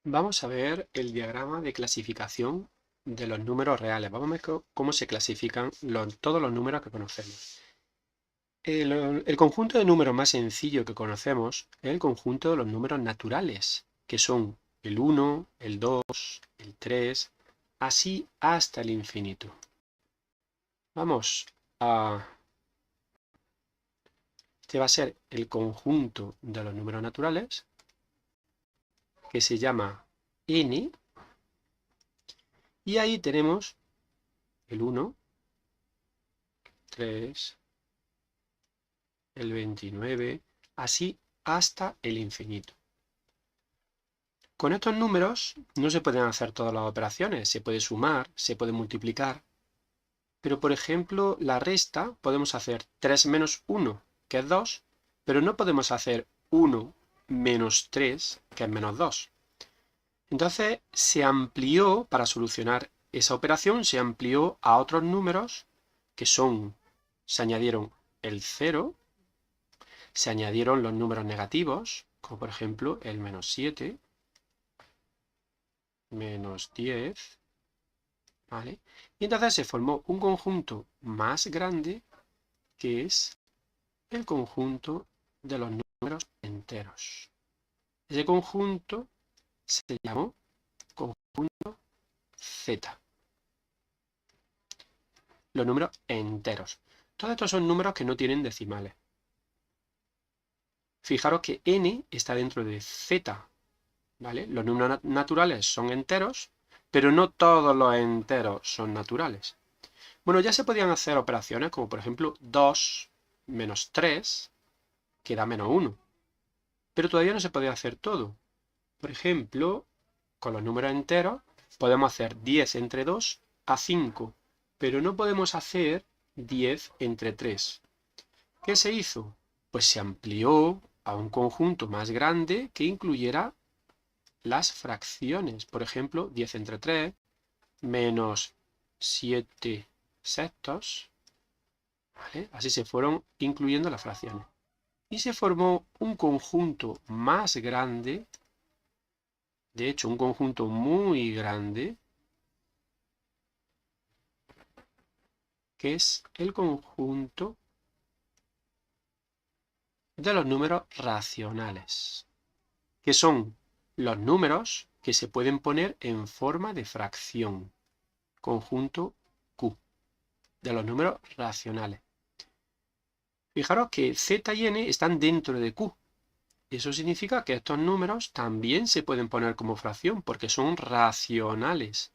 Vamos a ver el diagrama de clasificación de los números reales. Vamos a ver cómo se clasifican todos los números que conocemos. El conjunto de números más sencillo que conocemos es el conjunto de los números naturales, que son el 1, el 2, el 3, así hasta el infinito. Vamos a... Este va a ser el conjunto de los números naturales, que se llama n, y ahí tenemos el 1, 3, el 29, así hasta el infinito. Con estos números no se pueden hacer todas las operaciones, se puede sumar, se puede multiplicar, pero por ejemplo la resta podemos hacer 3 menos 1, que es 2, pero no podemos hacer 1 menos 3, que es menos 2. Entonces se amplió, para solucionar esa operación, se amplió a otros números que se añadieron el 0, se añadieron los números negativos, como por ejemplo el menos 7, menos 10, ¿vale? Y entonces se formó un conjunto más grande que es el conjunto de los números enteros. Ese conjunto se llamó conjunto Z. Los números enteros. Todos estos son números que no tienen decimales. Fijaros que n está dentro de z, ¿vale? Los números naturales son enteros, pero no todos los enteros son naturales. Bueno, ya se podían hacer operaciones como por ejemplo 2 menos 3, que da menos 1. Pero todavía no se podía hacer todo. Por ejemplo, con los números enteros podemos hacer 10 entre 2 a 5, pero no podemos hacer 10 entre 3. ¿Qué se hizo? Pues se amplió a un conjunto más grande que incluyera las fracciones. Por ejemplo, 10 entre 3 menos 7 sextos, ¿vale? Así se fueron incluyendo las fracciones. Y se formó un conjunto más grande, de hecho un conjunto muy grande, que es el conjunto de los números racionales, que son los números que se pueden poner en forma de fracción, conjunto Q, de los números racionales. Fijaros que z y n están dentro de Q. Eso significa que estos números también se pueden poner como fracción porque son racionales.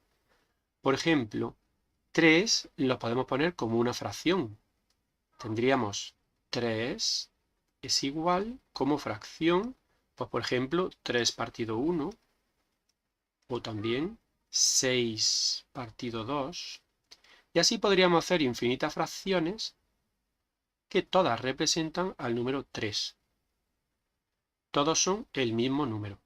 Por ejemplo, 3 lo podemos poner como una fracción. Tendríamos 3 es igual como fracción, pues por ejemplo, 3 partido 1, o también 6 partido 2. Y así podríamos hacer infinitas fracciones que todas representan al número 3. Todos son el mismo número.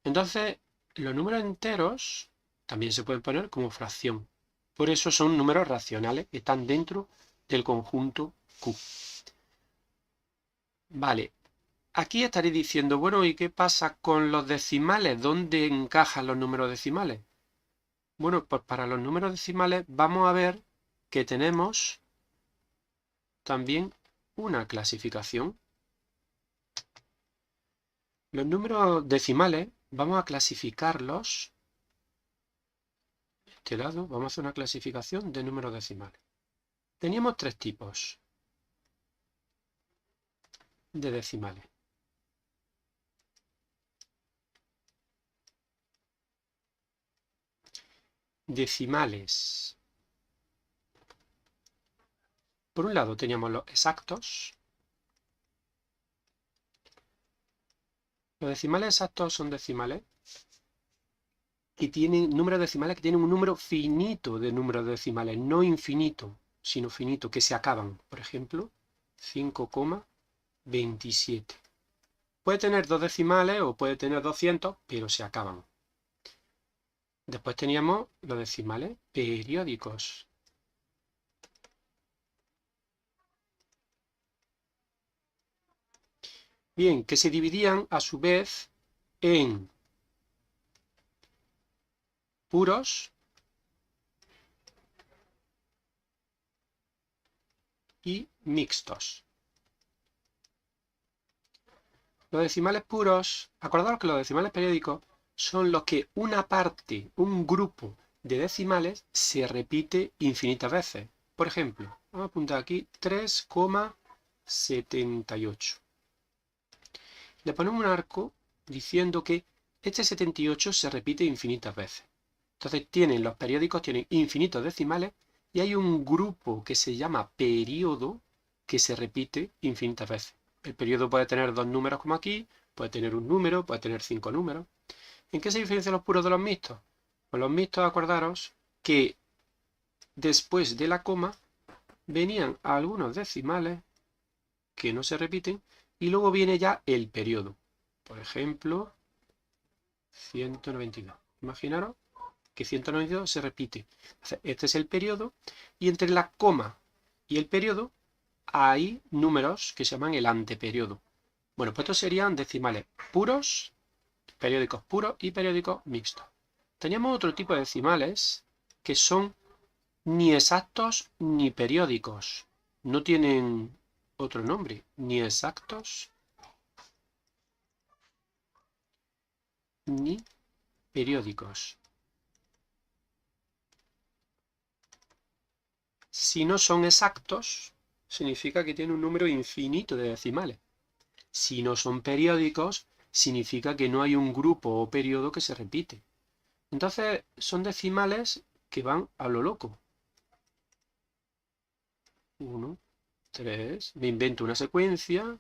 Entonces, los números enteros también se pueden poner como fracción. Por eso son números racionales, están dentro del conjunto Q. Vale, aquí estaréis diciendo, bueno, ¿y qué pasa con los decimales? ¿Dónde encajan los números decimales? Bueno, pues para los números decimales vamos a ver que tenemos también una clasificación. Los números decimales vamos a clasificarlos. De este lado vamos a hacer una clasificación de números decimales. Teníamos tres tipos de decimales. Decimales. Por un lado teníamos los exactos. Los decimales exactos son decimales que tienen números decimales que tienen un número finito de números decimales, no infinito, sino finito, que se acaban. Por ejemplo, 5,27. Puede tener dos decimales o puede tener 200, pero se acaban. Después teníamos los decimales periódicos. Bien, que se dividían a su vez en puros y mixtos. Los decimales puros, acordaos que los decimales periódicos son los que una parte, un grupo de decimales se repite infinitas veces. Por ejemplo, vamos a apuntar aquí 3,78. Le ponemos un arco diciendo que este 78 se repite infinitas veces. Entonces los periódicos tienen infinitos decimales y hay un grupo que se llama periodo que se repite infinitas veces. El periodo puede tener 2 números como aquí, puede tener un número, puede tener 5 números. ¿En qué se diferencian los puros de los mixtos? Pues los mixtos, acordaros que después de la coma venían algunos decimales que no se repiten y luego viene ya el periodo. Por ejemplo, 192. Imaginaros que 192 se repite. Este es el periodo y entre la coma y el periodo hay números que se llaman el anteperiodo. Bueno, pues estos serían decimales puros, periódicos puros y periódicos mixtos. Teníamos otro tipo de decimales que son ni exactos ni periódicos. No tienen otro nombre, ni exactos ni periódicos. Si no son exactos, significa que tiene un número infinito de decimales. Si no son periódicos, significa que no hay un grupo o periodo que se repite. Entonces, son decimales que van a lo loco. 1, 3, me invento una secuencia.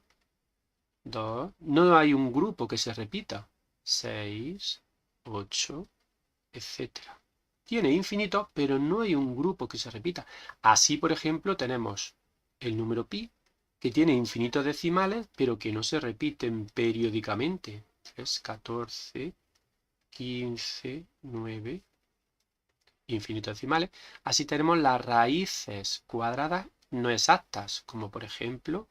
2, no hay un grupo que se repita. 6, 8, etc. Tiene infinito, pero no hay un grupo que se repita. Así, por ejemplo, tenemos el número pi, que tiene infinitos decimales, pero que no se repiten periódicamente. Es 14, 15, 9, infinitos decimales. Así tenemos las raíces cuadradas no exactas, como por ejemplo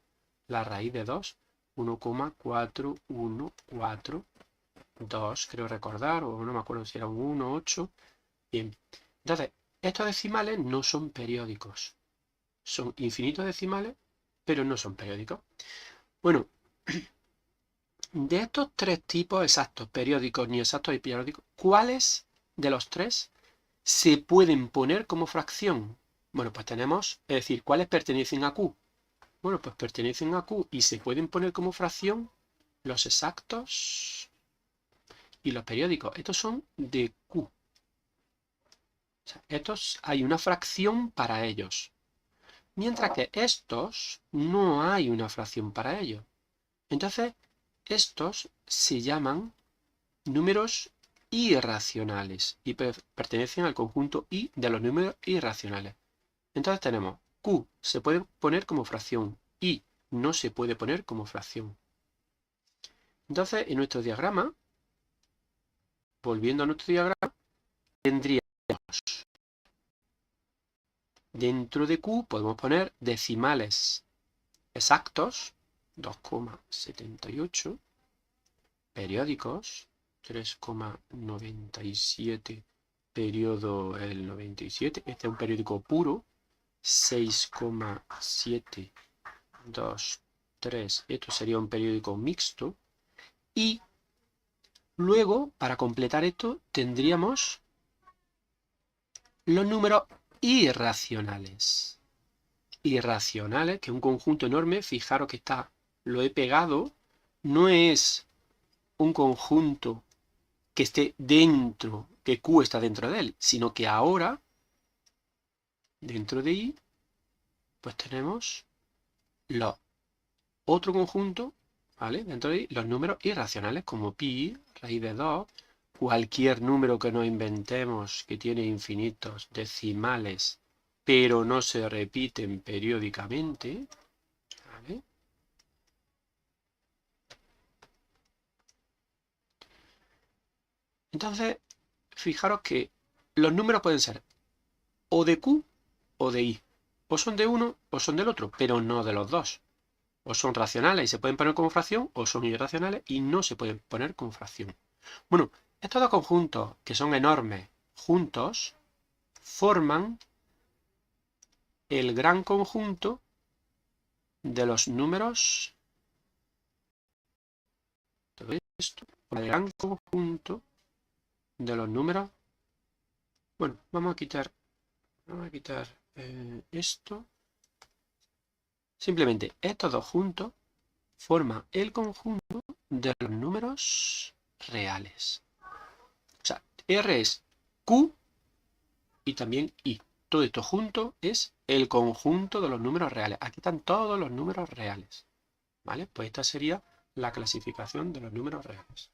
la raíz de 2, 1,414, creo recordar, o no me acuerdo si era un 1, 8. Bien, entonces, estos decimales no son periódicos. Son infinitos decimales, pero no son periódicos. Bueno, de estos tres tipos exactos, periódicos, ni exactos y periódicos, ¿cuáles de los tres se pueden poner como fracción? Bueno, pues tenemos, es decir, ¿cuáles pertenecen a Q? Bueno, pues pertenecen a Q y se pueden poner como fracción los exactos y los periódicos. Estos son de Q. O sea, estos hay una fracción para ellos. Mientras que estos no hay una fracción para ellos. Entonces, estos se llaman números irracionales y pertenecen al conjunto I de los números irracionales. Entonces tenemos Q se puede poner como fracción, I no se puede poner como fracción. Entonces, en nuestro diagrama, volviendo a nuestro diagrama, tendríamos dentro de Q podemos poner decimales exactos, 2,78, periódicos, 3,97, periodo el 97, este es un periódico puro, 6,723, esto sería un periódico mixto, y luego, para completar esto, tendríamos los números irracionales. Irracionales, que es un conjunto enorme, fijaros que está, lo he pegado, no es un conjunto que esté dentro, que Q está dentro de él, sino que ahora, dentro de I, pues tenemos otro conjunto, ¿vale? Dentro de I, los números irracionales como pi, raíz de 2, cualquier número que nos inventemos que tiene infinitos decimales, pero no se repiten periódicamente, ¿vale? Entonces, fijaros que los números pueden ser o de Q o de I. O son de uno o son del otro, pero no de los dos. O son racionales y se pueden poner como fracción, o son irracionales y no se pueden poner como fracción. Bueno, estos dos conjuntos, que son enormes, juntos forman el gran conjunto de los números. Todo esto, el gran conjunto de los números. Bueno, vamos a quitar esto. Simplemente estos dos juntos forman el conjunto de los números reales. O sea, R es Q y también I. Todo esto junto es el conjunto de los números reales. Aquí están todos los números reales. ¿Vale? Pues esta sería la clasificación de los números reales.